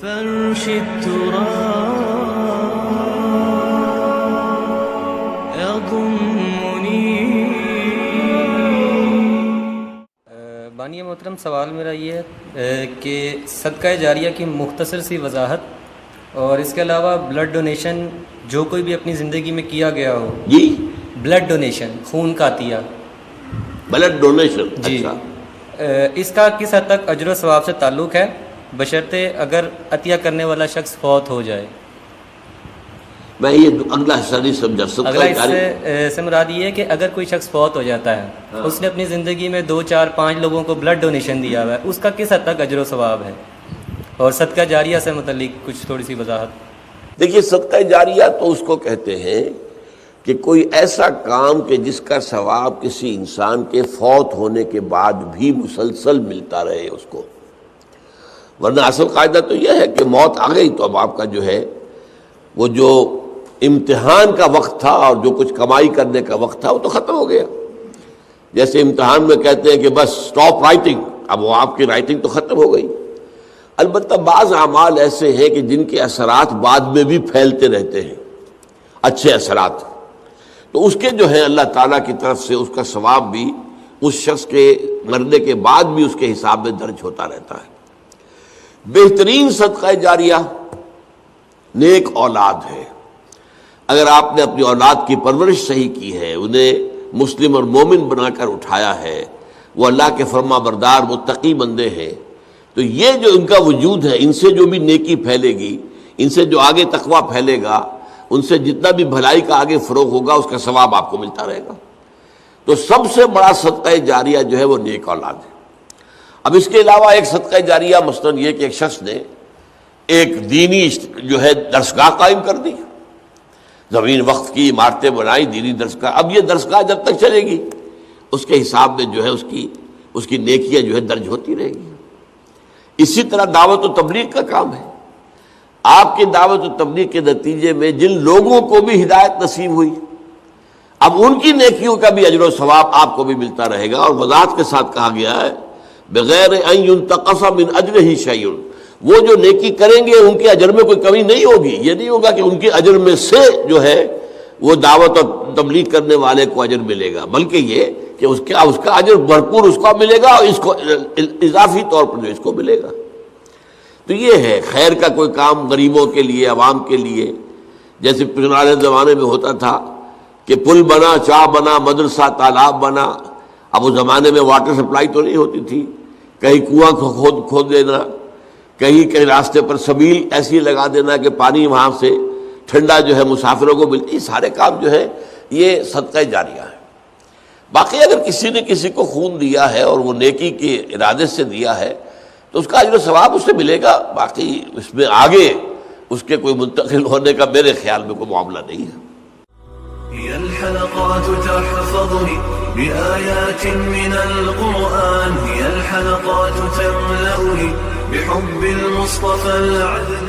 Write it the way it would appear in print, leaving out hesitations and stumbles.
فرش التراب يضمني. بانی محترم، سوال میرا یہ ہے کہ صدقہ جاریہ کی مختصر سی وضاحت اور اس کے علاوہ بلڈ ڈونیشن جو کوئی بھی اپنی زندگی میں کیا گیا ہو. جی بلڈ ڈونیشن، خون کا عطیہ. بلڈ ڈونیشن، جی اچھا. اس کا کس حد تک اجر و ثواب سے تعلق ہے، بشرطے اگر عطیہ کرنے والا شخص فوت ہو جائے؟ میں یہ اگلا حصہ نہیں سمجھا. اگلا حصے سے مراد یہ ہے کہ اگر کوئی شخص فوت ہو جاتا ہے، اس نے اپنی زندگی میں 2 4 5 لوگوں کو بلڈ ڈونیشن دیا ہوا ہے، اس کا کس حد تک اجر و ثواب ہے؟ اور صدقہ جاریہ سے متعلق کچھ تھوڑی سی وضاحت. دیکھیے، صدقہ جاریہ تو اس کو کہتے ہیں کہ کوئی ایسا کام کہ جس کا ثواب کسی انسان کے فوت ہونے کے بعد بھی مسلسل ملتا رہے اس کو. ورنہ اصل قاعدہ تو یہ ہے کہ موت آ گئی تو اب آپ کا جو ہے وہ جو امتحان کا وقت تھا اور جو کچھ کمائی کرنے کا وقت تھا وہ تو ختم ہو گیا. جیسے امتحان میں کہتے ہیں کہ بس سٹاپ رائٹنگ، اب وہ آپ کی رائٹنگ تو ختم ہو گئی. البتہ بعض اعمال ایسے ہیں کہ جن کے اثرات بعد میں بھی پھیلتے رہتے ہیں، اچھے اثرات، تو اس کے جو ہے اللہ تعالیٰ کی طرف سے اس کا ثواب بھی اس شخص کے مرنے کے بعد بھی اس کے حساب میں درج ہوتا رہتا ہے. بہترین صدقہ جاریہ نیک اولاد ہے. اگر آپ نے اپنی اولاد کی پرورش صحیح کی ہے، انہیں مسلم اور مومن بنا کر اٹھایا ہے، وہ اللہ کے فرما بردار متقی بندے ہیں، تو یہ جو ان کا وجود ہے، ان سے جو بھی نیکی پھیلے گی، ان سے جو آگے تقویٰ پھیلے گا، ان سے جتنا بھی بھلائی کا آگے فروغ ہوگا، اس کا ثواب آپ کو ملتا رہے گا. تو سب سے بڑا صدقہ جاریہ جو ہے وہ نیک اولاد ہے. اب اس کے علاوہ ایک صدقہ جاریہ مثلاً یہ کہ ایک شخص نے ایک دینی جو ہے درسگاہ قائم کر دی، زمین وقف کی، عمارتیں بنائی، دینی درسگاہ. اب یہ درسگاہ جب تک چلے گی اس کے حساب میں جو ہے اس کی نیکیاں جو ہے درج ہوتی رہے گی. اسی طرح دعوت و تبلیغ کا کام ہے. آپ کی دعوت و تبلیغ کے نتیجے میں جن لوگوں کو بھی ہدایت نصیب ہوئی، اب ان کی نیکیوں کا بھی اجر و ثواب آپ کو بھی ملتا رہے گا. اور وضاحت کے ساتھ کہا گیا ہے بغیر ان ينتقص من اجرہ شیء، وہ جو نیکی کریں گے ان کے اجر میں کوئی کمی نہیں ہوگی. یہ نہیں ہوگا کہ ان کے اجر میں سے جو ہے وہ دعوت اور تبلیغ کرنے والے کو اجر ملے گا، بلکہ یہ کہ اس کا اجر بھرپور اس کو ملے گا اور اس کو اضافی طور پر جو اس کو ملے گا. تو یہ ہے خیر کا کوئی کام غریبوں کے لیے، عوام کے لیے. جیسے پرانے زمانے میں ہوتا تھا کہ پل بنا، چاہ بنا، مدرسہ، تالاب بنا. اب اس زمانے میں واٹر سپلائی تو نہیں ہوتی تھی، کہیں کنواں کھود دینا، کہیں راستے پر سبیل ایسی لگا دینا کہ پانی وہاں سے ٹھنڈا جو ہے مسافروں کو ملتی. یہ سارے کام جو ہے یہ صدقہ جاریہ ہے. باقی اگر کسی نے کسی کو خون دیا ہے اور وہ نیکی کے ارادے سے دیا ہے تو اس کا اجر و ثواب اس سے ملے گا. باقی اس میں آگے اس کے کوئی منتقل ہونے کا میرے خیال میں کوئی معاملہ نہیں ہے. هي الحلقات تحفظني بآيات من القرآن، هي الحلقات تملأني بحب المصطفى العدنان.